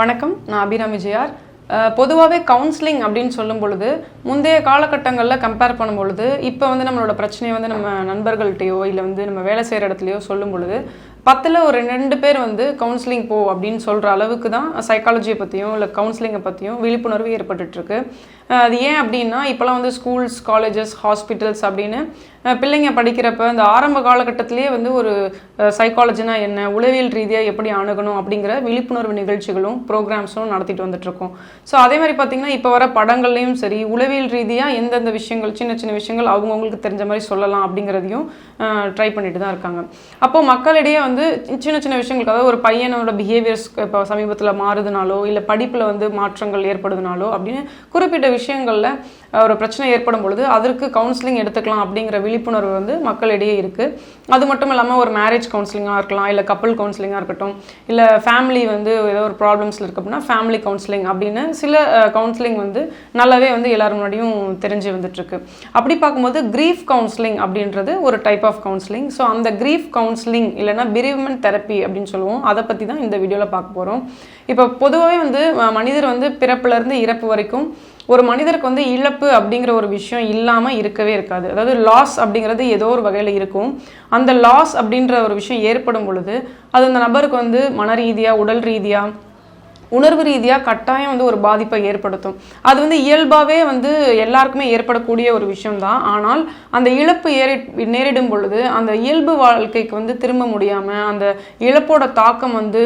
வணக்கம், நான் அபிராமி ஜிஆர். பொதுவாகவே கவுன்சிலிங் அப்படின்னு சொல்லும் பொழுது முந்தைய காலகட்டங்களில் கம்பேர் பண்ணும் பொழுது இப்போ வந்து நம்மளோட பிரச்சனையை வந்து நம்ம நண்பர்கள்ட்டையோ இல்லை வந்து நம்ம வேலை செய்கிற இடத்துலையோ சொல்லும் பொழுது 10ல் ஒரு 2 பேர் வந்து கவுன்சிலிங் போ அப்படின்னு சொல்கிற அளவுக்கு தான் சைக்காலஜியை பற்றியும் இல்லை கவுன்சிலிங்கை பற்றியும் விழிப்புணர்வு ஏற்பட்டுருக்கு. அது ஏன் அப்படின்னா இப்போலாம் வந்து ஸ்கூல்ஸ், காலேஜஸ், ஹாஸ்பிட்டல்ஸ் அப்படின்னு பிள்ளைங்க படிக்கிறப்ப இந்த ஆரம்ப காலகட்டத்திலேயே வந்து ஒரு சைக்காலஜினா என்ன, உளவியல் ரீதியாக எப்படி அணுகணும் அப்படிங்கிற விழிப்புணர்வு நிகழ்ச்சிகளும் ப்ரோக்ராம்ஸும் நடத்திட்டு வந்துட்டுருக்கோம். ஸோ அதே மாதிரி பார்த்திங்கன்னா இப்போ வர படங்கள்லையும் சரி உளவியல் ரீதியாக எந்தெந்த விஷயங்கள், சின்ன சின்ன விஷயங்கள் அவங்கவுங்களுக்கு தெரிஞ்ச மாதிரி சொல்லலாம் அப்படிங்கிறதையும் ட்ரை பண்ணிட்டு தான் இருக்காங்க. அப்போது மக்களிடையே வந்து சின்ன சின்ன விஷயங்களுக்கு, அதாவது ஒரு பையனோட பிஹேவியர்ஸ் இப்போ சமீபத்தில் மாறுதுனாலோ இல்லை படிப்பில் வந்து மாற்றங்கள் ஏற்படுதுனாலோ அப்படின்னு குறிப்பிட்ட விஷயங்களில் ஒரு பிரச்சனை ஏற்படும் பொழுது அதற்கு கவுன்சிலிங் எடுத்துக்கலாம் அப்படிங்கிற விழிப்புணர்வு வந்து மக்களிடையே இருக்குது. அது மட்டும் இல்லாமல் ஒரு மேரேஜ் கவுன்சிலிங்காக இருக்கலாம், இல்லை கப்புள் கவுன்சிலிங்காக இருக்கட்டும், இல்லை ஃபேமிலி வந்து ஏதோ ஒரு ப்ராப்ளம்ஸில் இருக்குது அப்படின்னா ஃபேமிலி கவுன்சிலிங் அப்படின்னு சில கவுன்சிலிங் வந்து நல்லாவே வந்து எல்லாரும் முன்னாடியும் தெரிஞ்சு வந்துட்டுருக்கு. அப்படி பார்க்கும்போது கிரீஃப் கவுன்சிலிங் அப்படின்றது ஒரு டைப் ஆஃப் கவுன்சிலிங். ஸோ அந்த கிரீஃப் கவுன்சிலிங் இல்லைனா பெரீவ்மெண்ட் தெரப்பி அப்படின்னு சொல்லுவோம். அதை பற்றி தான் இந்த வீடியோவில் பார்க்க போகிறோம். இப்போ பொதுவாகவே வந்து மனிதர் வந்து பிறப்புலேருந்து இறப்பு வரைக்கும் ஒரு மனிதருக்கு வந்து இழப்பு அப்படிங்கிற ஒரு விஷயம் இல்லாமல் இருக்கவே இருக்காது. அதாவது லாஸ் அப்படிங்கிறது ஏதோ ஒரு வகையில் இருக்கும். அந்த லாஸ் அப்படின்ற ஒரு விஷயம் ஏற்படும் பொழுது அது அந்த நபருக்கு வந்து மன ரீதியாக, உடல் ரீதியாக, உணர்வு ரீதியாக கட்டாயம் வந்து ஒரு பாதிப்பை ஏற்படுத்தும். அது வந்து இயல்பாகவே வந்து எல்லாருக்குமே ஏற்படக்கூடிய ஒரு விஷயம்தான். ஆனால் அந்த இழப்பு நேரிடும் பொழுது அந்த இயல்பு வாழ்க்கைக்கு வந்து திரும்ப முடியாமல் அந்த இழப்போட தாக்கம் வந்து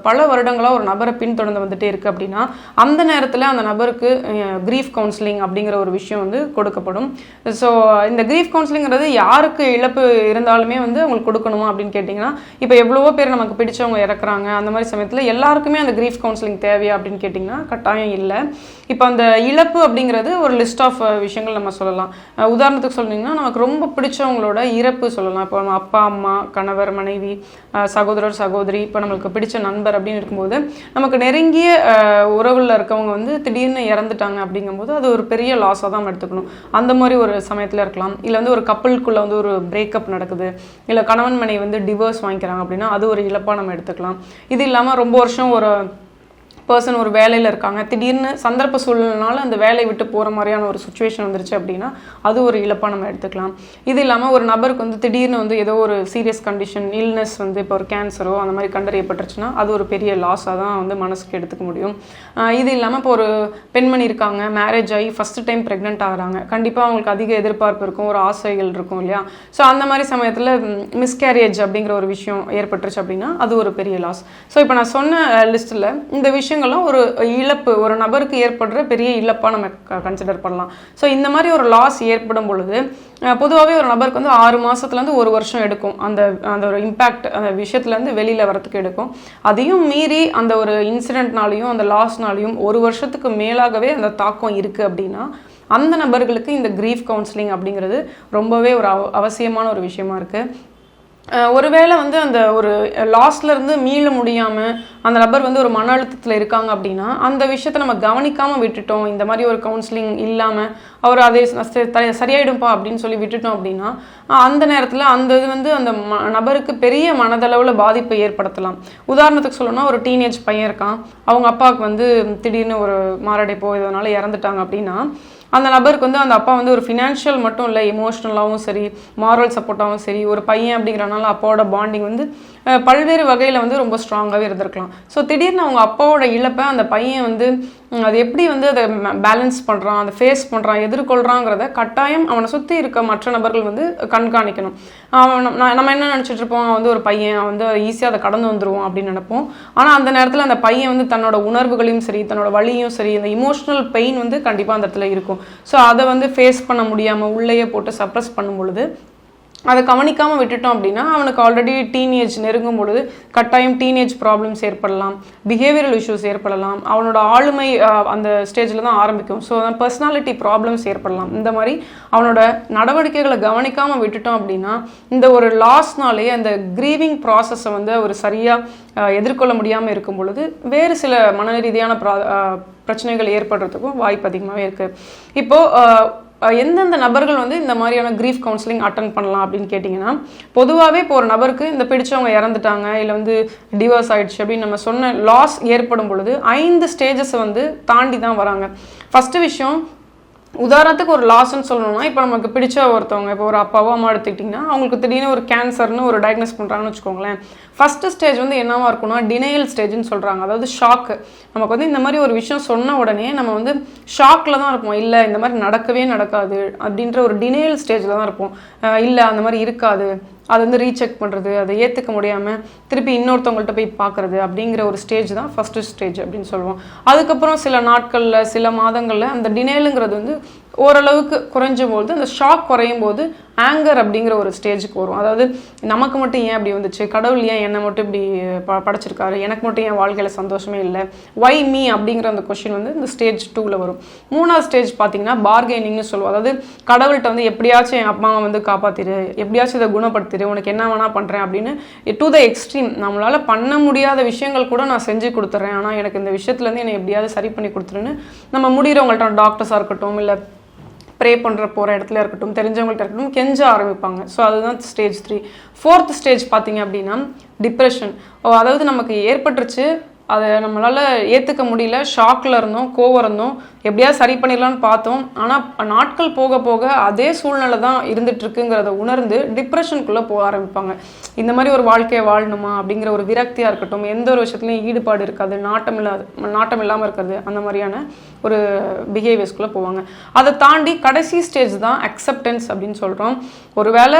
பல வருடங்களாக ஒரு நபரை பின்தொடர்ந்து வந்துட்டே இருக்குது அப்படின்னா அந்த நேரத்தில் அந்த நபருக்கு கிரீஃப் கவுன்சிலிங் அப்படிங்கிற ஒரு விஷயம் வந்து கொடுக்கப்படும். ஸோ இந்த கிரீஃப் கவுன்சிலிங்கிறது யாருக்கு இழப்பு இருந்தாலுமே வந்து அவங்களுக்கு கொடுக்கணுமா அப்படின்னு கேட்டிங்கன்னா, இப்போ எவ்வளவோ பேர் நமக்கு பிடிச்சவங்க இறக்குறாங்க. அந்த மாதிரி சமயத்தில் எல்லாருக்குமே அந்த கிரீஃப் கவுன்சிலிங் தேவையா அப்படின்னு கேட்டிங்கன்னா கட்டாயம் இல்லை. இப்போ அந்த இழப்பு அப்படிங்கிறது ஒரு லிஸ்ட் ஆஃப் விஷயங்கள் நம்ம சொல்லலாம். உதாரணத்துக்கு சொன்னீங்கன்னா நமக்கு ரொம்ப பிடிச்சவங்களோட இறப்பு சொல்லலாம். இப்போ நம்ம அப்பா, அம்மா, கணவர், மனைவி, சகோதரர், சகோதரி, இப்போ நம்மளுக்கு பிடிச்ச நண்பர் அப்படின்னு இருக்கும்போது நமக்கு நெருங்கிய உறவில் இருக்கவங்க வந்து திடீர்னு இறந்துட்டாங்க அப்படிங்கும்போது அது ஒரு பெரிய லாஸாக தான் நம்ம எடுத்துக்கணும். அந்த மாதிரி ஒரு சமயத்தில் இருக்கலாம். இல்லை வந்து ஒரு கப்பலுக்குள்ளே வந்து ஒரு பிரேக்கப் நடக்குது, இல்லை கணவன் மனைவி வந்து டிவோர்ஸ் வாங்கிக்கிறாங்க அப்படின்னா அது ஒரு இழப்பாக நம்ம எடுத்துக்கலாம். இது இல்லாமல் ரொம்ப வருஷம் ஒரு பர்சன் ஒரு வேலையில் இருக்காங்க, திடீர்னு சந்தர்ப்ப சூழ்நிலைனால அந்த வேலையை விட்டு போகிற மாதிரியான ஒரு சுச்சுவேஷன் வந்துருச்சு அப்படின்னா அது ஒரு இழப்பாக நம்ம எடுத்துக்கலாம். இது இல்லாமல் ஒரு நபருக்கு வந்து திடீர்னு வந்து ஏதோ ஒரு சீரியஸ் கண்டிஷன், இல்னஸ் வந்து இப்போ ஒரு கேன்சரோ அந்த மாதிரி கண்டறியப்பட்டுருச்சுன்னா அது ஒரு பெரிய லாஸாக தான் வந்து மனசுக்கு எடுத்துக்க முடியும். இது இல்லாமல் இப்போ ஒரு பெண்மணி இருக்காங்க, மேரேஜ் ஆகி ஃபஸ்ட்டு டைம் ப்ரெக்னென்ட் ஆகிறாங்க. கண்டிப்பாக அவங்களுக்கு அதிக எதிர்பார்ப்பு இருக்கும், ஒரு ஆசைகள் இருக்கும் இல்லையா? ஸோ அந்த மாதிரி சமயத்தில் மிஸ்கேரேஜ் அப்படிங்கிற ஒரு விஷயம் ஏற்பட்டுருச்சு அப்படின்னா அது ஒரு பெரிய லாஸ். ஸோ இப்போ நான் சொன்ன லிஸ்ட்டில் இந்த விஷயம் ஒரு இழப்பு, ஒரு நபருக்கு ஏற்படுற பெரிய இழப்பா நம்ம கன்சிடர் பண்ணலாம். ஸோ இந்த மாதிரி ஒரு லாஸ் ஏற்படும் பொழுது பொதுவாகவே ஒரு நபருக்கு வந்து 6 மாதத்துலேருந்து 1 வருஷம் எடுக்கும் அந்த ஒரு இம்பேக்ட் அந்த விஷயத்துலேருந்து வெளியில் வரத்துக்கு எடுக்கும். அதையும் மீறி அந்த ஒரு இன்சிடென்ட்னாலையும் அந்த லாஸ்னாலையும் 1 வருஷத்துக்கு மேலாகவே அந்த தாக்கம் இருக்குது அப்படின்னா அந்த நபர்களுக்கு இந்த கிரீஃப் கவுன்சிலிங் அப்படிங்கிறது ரொம்பவே ஒரு அவசியமான ஒரு விஷயமா இருக்குது. ஒருவேளை வந்து அந்த ஒரு லாஸ்லேருந்து மீள முடியாமல் அந்த நபர் வந்து ஒரு மன அழுத்தத்தில் இருக்காங்க அப்படின்னா அந்த விஷயத்தை நம்ம கவனிக்காமல் விட்டுட்டோம், இந்த மாதிரி ஒரு கவுன்சிலிங் இல்லாமல் அவர் அதே சரியாயிடும்பா அப்படின்னு சொல்லி விட்டுட்டோம் அப்படின்னா அந்த நேரத்தில் அந்த இது வந்து அந்த நபருக்கு பெரிய மனதளவில் பாதிப்பை ஏற்படுத்தலாம். உதாரணத்துக்கு சொல்லணும்னா ஒரு டீனேஜ் பையன் இருக்கான், அவங்க அப்பாவுக்கு வந்து திடீர்னு ஒரு மாரடைப்போ இதனால இறந்துட்டாங்க அப்படின்னா அந்த நபருக்கு வந்து அந்த அப்பா வந்து ஒரு ஃபினான்ஷியல் மட்டும் இல்லை, எமோஷ்னலாகவும் சரி, மாரல் சப்போர்ட்டாகவும் சரி, ஒரு பையன் அப்படிங்கிறனால அப்பாவோட பாண்டிங் வந்து பல்வேறு வகையில் வந்து ரொம்ப ஸ்ட்ராங்காகவே இருந்திருக்கலாம். ஸோ திடீர்னு அவங்க அப்பாவோட இழப்பை அந்த பையன் வந்து அது எப்படி வந்து அதை பேலன்ஸ் பண்ணுறான், அதை ஃபேஸ் பண்ணுறான், எதிர்கொள்கிறாங்கிறத கட்டாயம் அவனை சுற்றி இருக்க மற்ற நபர்கள் வந்து கண்காணிக்கணும். நம்ம என்ன நினச்சிட்டு இருப்போம், வந்து ஒரு பையன் வந்து ஈஸியாக அதை கடந்து வந்துடுவோம் அப்படின்னு நினைப்போம். ஆனால் அந்த நேரத்தில் அந்த பையன் வந்து தன்னோட உணர்வுகளையும் சரி, தன்னோட வலியும் சரி, அந்த இமோஷ்னல் பெயின் வந்து கண்டிப்பாக அந்த இடத்துல இருக்கும். ஸோ அதை வந்து ஃபேஸ் பண்ண முடியாமல் உள்ளேயே போட்டு சப்ரஸ் பண்ணும் பொழுது அதை கவனிக்காமல் விட்டுட்டோம் அப்படின்னா அவனுக்கு ஆல்ரெடி டீனேஜ் நெருங்கும் பொழுது கட்டாயம் டீனேஜ் ப்ராப்ளம்ஸ் ஏற்படலாம், பிஹேவியரல் இஷ்யூஸ் ஏற்படலாம், அவனோட ஆளுமை அந்த ஸ்டேஜில் தான் ஆரம்பிக்கும். ஸோ பர்சனாலிட்டி ப்ராப்ளம்ஸ் ஏற்படலாம். இந்த மாதிரி அவனோட நடவடிக்கைகளை கவனிக்காமல் விட்டுட்டோம் அப்படின்னா இந்த ஒரு லாஸ்னாலே அந்த க்ரீவிங் ப்ராசஸை வந்து ஒரு சரியாக எதிர்கொள்ள முடியாமல் இருக்கும் பொழுது வேறு சில மன ரீதியான பிரச்சனைகள் ஏற்படுறதுக்கும் வாய்ப்பு அதிகமாகவே இருக்குது. இப்போது எந்தெந்த நபர்கள் வந்து இந்த மாதிரியான கிரீஃப் கவுன்சிலிங் அட்டன் பண்ணலாம் அப்படின்னு கேட்டிங்கன்னா, பொதுவாகவே இப்போ ஒரு நபருக்கு இந்த பிடிச்சவங்க இறந்துட்டாங்க, இல்லை வந்து டிவோர்ஸ் ஆயிடுச்சு அப்படின்னு நம்ம சொன்ன லாஸ் ஏற்படும் பொழுது 5 ஸ்டேஜஸை வந்து தாண்டி தான் வராங்க. ஃபஸ்ட்டு விஷயம், உதாரணத்துக்கு ஒரு லாஸ்ன்னு சொல்லணும்னா, இப்போ நமக்கு பிடிச்ச ஒருத்தவங்க, இப்போ ஒரு அப்பாவோ அம்மா எடுத்துக்கிட்டிங்கன்னா, அவங்களுக்கு திடீர்னு ஒரு கேன்சர்னு ஒரு டயக்னோஸ் பண்ணுறாங்கன்னு வச்சுக்கோங்களேன். ஃபஸ்ட்டு ஸ்டேஜ் வந்து என்னவா இருக்கும்னா டினையல் ஸ்டேஜ்னு சொல்கிறாங்க. அதாவது ஷாக்கு. நமக்கு வந்து இந்த மாதிரி ஒரு விஷயம் சொன்ன உடனே நம்ம வந்து ஷாக்கில் தான் இருப்போம். இல்லை இந்த மாதிரி நடக்கவே நடக்காது அப்படின்ற ஒரு டினையல் ஸ்டேஜில் தான் இருப்போம். இல்லை அந்த மாதிரி இருக்காது, அதை வந்து ரீசெக் பண்ணுறது, அதை ஏற்றுக்க முடியாமல் திருப்பி இன்னொருத்தவங்கள்ட்ட போய் பார்க்குறது அப்படிங்கிற ஒரு ஸ்டேஜ் தான் ஃபஸ்ட்டு ஸ்டேஜ் அப்படின்னு சொல்லுவோம். அதுக்கப்புறம் சில நாட்களில் சில மாதங்களில் அந்த டினைலுங்கிறது வந்து ஓரளவுக்கு குறைஞ்சும் போது, அந்த ஷாக் குறையும் போது ஆங்கர் அப்படிங்கிற ஒரு ஸ்டேஜுக்கு வரும். அதாவது நமக்கு மட்டும் ஏன் அப்படி வந்துச்சு, கடவுள் ஏன் என்னை மட்டும் இப்படி படைச்சிருக்காரு, எனக்கு மட்டும் ஏன் வாழ்க்கையில் சந்தோஷமே இல்லை, ஒய் மீ அப்படிங்கிற அந்த கொஷின் வந்து இந்த ஸ்டேஜ் 2ல் வரும். 3வது ஸ்டேஜ் பார்த்தீங்கன்னா பார்கெனிங்னு சொல்லுவோம். அதாவது கடவுள்கிட்ட வந்து எப்படியாச்சும் என் அம்மாவை வந்து காப்பாற்றிடு, எப்படியாச்சும் இதை குணப்படுத்திடு, உனக்கு என்ன வேணா பண்ணுறேன் அப்படின்னு டு த எக்ஸ்ட்ரீம். நம்மளால் பண்ண முடியாத விஷயங்கள் கூட நான் செஞ்சு கொடுத்துட்றேன், ஆனால் எனக்கு இந்த விஷயத்துலேருந்து என்னை எப்படியாவது சரி பண்ணி கொடுத்துருன்னு நம்ம முடிகிறவங்கள்ட்ட, டாக்டர்ஸாக இருக்கட்டும் இல்லை ப்ரே பண்ணுற போகிற இடத்துல இருக்கட்டும், தெரிஞ்சவங்கள்ட்ட இருக்கட்டும், கெஞ்ச ஆரம்பிப்பாங்க. ஸோ அதுதான் ஸ்டேஜ் 3. 4th ஸ்டேஜ் பார்த்தீங்க அப்படின்னா டிப்ரெஷன். அதாவது நமக்கு ஏற்பட்டுருச்சு, அதை நம்மளால் ஏற்றுக்க முடியல, ஷாக்கில் இருந்தோம், கோவம் இருந்தோம், எப்படியாவது சரி பண்ணிடலான்னு பார்த்தோம். ஆனால் நாட்கள் போக போக அதே சூழ்நிலை தான் இருந்துகிட்ருக்குங்கிறத உணர்ந்து டிப்ரெஷனுக்குள்ளே போக ஆரம்பிப்பாங்க. இந்த மாதிரி ஒரு வாழ்க்கையை வாழணுமா அப்படிங்கிற ஒரு விரக்தியாக இருக்கட்டும், எந்த ஒரு விஷயத்துலையும் ஈடுபாடு இருக்காது, நாட்டம் இல்லாமல் இருக்கிறது, அந்த மாதிரியான ஒரு பிஹேவியர்ஸ்குள்ளே போவாங்க. அதை தாண்டி கடைசி ஸ்டேஜ் தான் அக்செப்டன்ஸ் அப்படின்னு சொல்கிறோம். ஒரு வேளை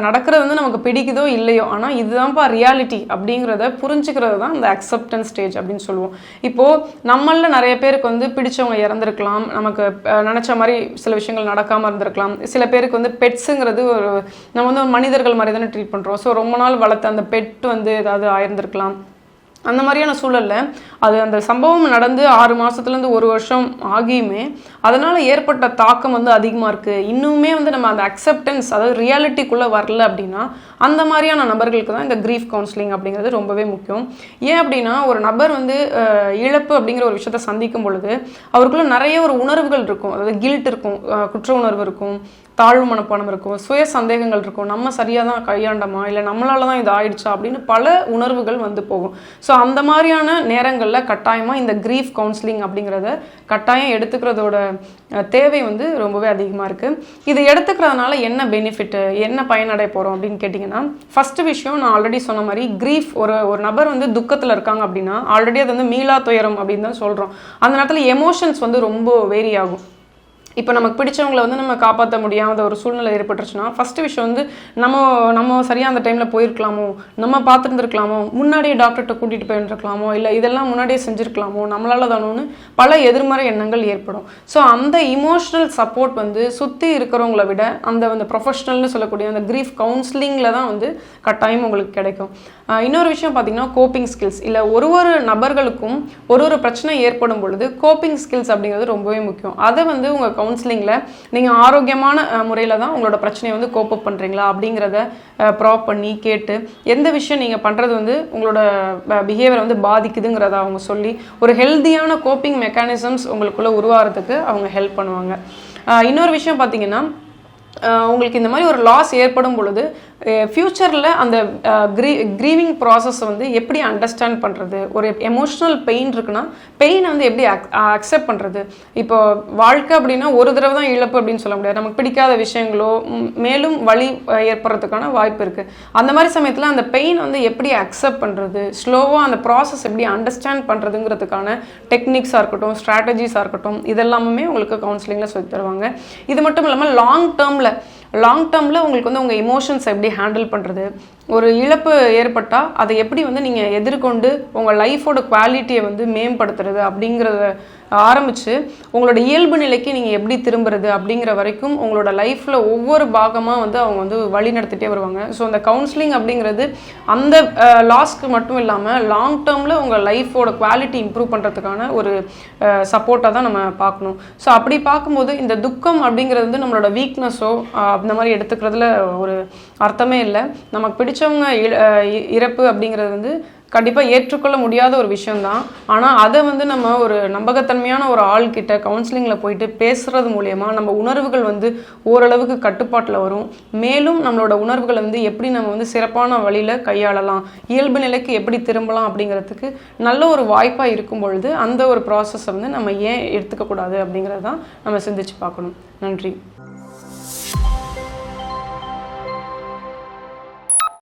நடக்கிறது வந்து நமக்கு பிடிக்குதோ இல்லையோ, ஆனால் இதுதான்ப்பா ரியாலிட்டி அப்படிங்கிறத புரிஞ்சுக்கிறது தான் இந்த அக்செப்டன்ஸ் ஸ்டேஜ் அப்படின்னு சொல்லுவோம். இப்போது நம்மள நிறைய பேருக்கு வந்து பிடிச்சவங்க இறந்துருக்கலாம், நமக்கு நினச்ச மாதிரி சில விஷயங்கள் நடக்காமல் இருந்திருக்கலாம். சில பேருக்கு வந்து பெட்ஸுங்கிறது ஒரு நம்ம வந்து மனிதர்கள் மாதிரி தானே ட்ரீட் பண்ணுறோம். ஸோ ரொம்ப நாள் வளர்த்த அந்த பெட் வந்து ஏதாவது ஆயிருந்திருக்கலாம். அந்த மாதிரியான சூழலில் அது அந்த சம்பவம் நடந்து 6 மாதத்துலேருந்து 1 வருஷம் ஆகியுமே அதனால் ஏற்பட்ட தாக்கம் வந்து அதிகமாக இருக்குது. இன்னுமே வந்து நம்ம அந்த அக்செப்டன்ஸ், அதாவது ரியாலிட்டிக்குள்ளே வரல அப்படின்னா அந்த மாதிரியான நபர்களுக்கு தான் இந்த கிரீஃப் கவுன்சிலிங் அப்படிங்கிறது ரொம்பவே முக்கியம். ஏன் அப்படின்னா, ஒரு நபர் வந்து இழப்பு அப்படிங்கிற ஒரு விஷயத்தை சந்திக்கும் பொழுது அவருக்குள்ள நிறைய ஒரு உணர்வுகள் இருக்கும். அதாவது கில்ட் இருக்கும், குற்ற உணர்வு இருக்கும், தாழ்வு மனப்பானம் இருக்கும், சுய சந்தேகங்கள் இருக்கும், நம்ம சரியாக தான் கையாண்டோமா இல்லை நம்மளால தான் இது ஆயிடுச்சா அப்படின்னு பல உணர்வுகள் வந்து போகும். ஸோ அந்த மாதிரியான நேரங்களில் கட்டாயமாக இந்த கிரீஃப் கவுன்சிலிங் அப்படிங்கிறத கட்டாயம் எடுத்துக்கிறதோட தேவை வந்து ரொம்பவே அதிகமாக இருக்குது. இது எடுத்துக்கிறதுனால என்ன பெனிஃபிட்டு, என்ன பயனடைய போகிறோம் அப்படின்னு கேட்டிங்கன்னா, ஃபஸ்ட்டு விஷயம் நான் ஆல்ரெடி சொன்ன மாதிரி கிரீஃப், ஒரு நபர் வந்து துக்கத்தில் இருக்காங்க அப்படின்னா ஆல்ரெடி அது வந்து மீளா துயரம் அப்படின்னு தான் சொல்கிறோம். அந்த நேரத்தில் எமோஷன்ஸ் வந்து ரொம்ப வேரி ஆகும். இப்போ நமக்கு பிடிச்சவங்களை வந்து நம்ம காப்பாற்ற முடியாத ஒரு சூழ்நிலை ஏற்பட்டுருச்சுன்னா ஃபஸ்ட்டு விஷயம் வந்து நம்ம சரியாக அந்த டைமில் போயிருக்கலாமோ, நம்ம பார்த்துருந்துருக்கலாமோ, முன்னாடியே டாக்டர்கிட்ட கூட்டிகிட்டு போயிருந்துருக்கலாமோ, இல்லை இதெல்லாம் முன்னாடியே செஞ்சுருக்கலாமோ, நம்மளால தானோன்னு பல எதிர்மறை எண்ணங்கள் ஏற்படும். ஸோ அந்த இமோஷ்னல் சப்போர்ட் வந்து சுற்றி இருக்கிறவங்கள விட அந்த ப்ரொஃபஷ்னல்னு சொல்லக்கூடிய அந்த கிரீஃப் கவுன்சிலிங்கில் தான் வந்து கட்டாயம் உங்களுக்கு கிடைக்கும். இன்னொரு விஷயம் பார்த்தீங்கன்னா கோப்பிங் ஸ்கில்ஸ். இல்லை ஒரு நபர்களுக்கும் ஒரு பிரச்சனை ஏற்படும் பொழுது கோப்பிங் ஸ்கில்ஸ் அப்படிங்கிறது ரொம்பவே முக்கியம். அதை வந்து உங்கள் கவுன்சிலிங்கில் நீங்கள் ஆரோக்கியமான முறையில் தான் உங்களோட பிரச்சனையை வந்து கோப்பப் பண்ணுறீங்களா அப்படிங்கிறத ப்ராப் பண்ணி கேட்டு, எந்த விஷயம் நீங்கள் பண்ணுறது வந்து உங்களோட பிஹேவியரை வந்து பாதிக்குதுங்கிறத அவங்க சொல்லி ஒரு ஹெல்த்தியான கோப்பிங் மெக்கானிசம்ஸ் உங்களுக்குள்ளே உருவாகிறதுக்கு அவங்க ஹெல்ப் பண்ணுவாங்க. இன்னொரு விஷயம் பார்த்தீங்கன்னா, உங்களுக்கு இந்த மாதிரி ஒரு லாஸ் ஏற்படும் பொழுது ஃப்யூச்சரில் அந்த க்ரீவிங் ப்ராசஸை வந்து எப்படி அண்டர்ஸ்டாண்ட் பண்ணுறது, ஒரு எமோஷ்னல் பெயின் இருக்குன்னா பெயினை வந்து எப்படி அக்செப்ட் பண்ணுறது. இப்போ வாழ்க்கை அப்படின்னா ஒரு தடவை தான் இழப்பு அப்படின்னு சொல்ல முடியாது. நமக்கு பிடிக்காத விஷயங்களோ மேலும் வலி ஏற்படுறதுக்கான வாய்ப்பு இருக்குது. அந்த மாதிரி சமயத்தில் அந்த பெயின் வந்து எப்படி அக்செப்ட் பண்ணுறது, ஸ்லோவாக அந்த ப்ராசஸ் எப்படி அண்டர்ஸ்டாண்ட் பண்ணுறதுங்கிறதுக்கான டெக்னிக்ஸாக இருக்கட்டும், ஸ்ட்ராட்டஜிஸாக இருக்கட்டும், இதெல்லாமே உங்களுக்கு கவுன்சிலிங்கில் சொல்லி தருவாங்க. இது மட்டும் இல்லாமல் லாங் டேர்மில் உங்களுக்கு வந்து உங்கள் எமோஷன்ஸ் எப்படி ஹேண்டில் பண்ணுறது, ஒரு இழப்பு ஏற்பட்டால் அதை எப்படி வந்து நீங்கள் எதிர்கொண்டு உங்கள் லைஃபோட குவாலிட்டியை வந்து மேம்படுத்துறது அப்படிங்கிறத ஆரம்பித்து உங்களோட இயல்பு நிலைக்கு நீங்கள் எப்படி திரும்புறது அப்படிங்கிற வரைக்கும் உங்களோட லைஃப்பில் ஒவ்வொரு பாகமாக வந்து அவங்க வந்து வழி நடத்திட்டே வருவாங்க. ஸோ அந்த கவுன்சிலிங் அப்படிங்கிறது அந்த லாஸ்க்கு மட்டும் இல்லாமல் லாங் டேர்மில் உங்கள் லைஃபோட குவாலிட்டி இம்ப்ரூவ் பண்ணுறதுக்கான ஒரு சப்போர்ட்டாக தான் நம்ம பார்க்கணும். ஸோ அப்படி பார்க்கும்போது இந்த துக்கம் அப்படிங்கிறது வந்து நம்மளோட வீக்னஸோ அந்த மாதிரி எடுத்துக்கிறதுல ஒரு அர்த்தமே இல்லை. நமக்கு பிடிச்சவங்க இறப்பு அப்படிங்கிறது வந்து கண்டிப்பாக ஏற்றுக்கொள்ள முடியாத ஒரு விஷயம்தான். ஆனால் அதை வந்து நம்ம ஒரு நம்பகத்தன்மையான ஒரு ஆள்கிட்ட கவுன்சிலிங்கில் போயிட்டு பேசுறது மூலயமா நம்ம உணர்வுகள் வந்து ஓரளவுக்கு கட்டுப்பாட்டில் வரும். மேலும் நம்மளோட உணர்வுகளை வந்து எப்படி நம்ம வந்து சிறப்பான வழியில் கையாளலாம், இயல்பு நிலைக்கு எப்படி திரும்பலாம் அப்படிங்கிறதுக்கு நல்ல ஒரு வாய்ப்பாக இருக்கும் பொழுது அந்த ஒரு ப்ராசஸை வந்து நம்ம ஏன் எடுத்துக்கக்கூடாது அப்படிங்கிறது தான் நம்ம சிந்திச்சு பார்க்கணும். நன்றி.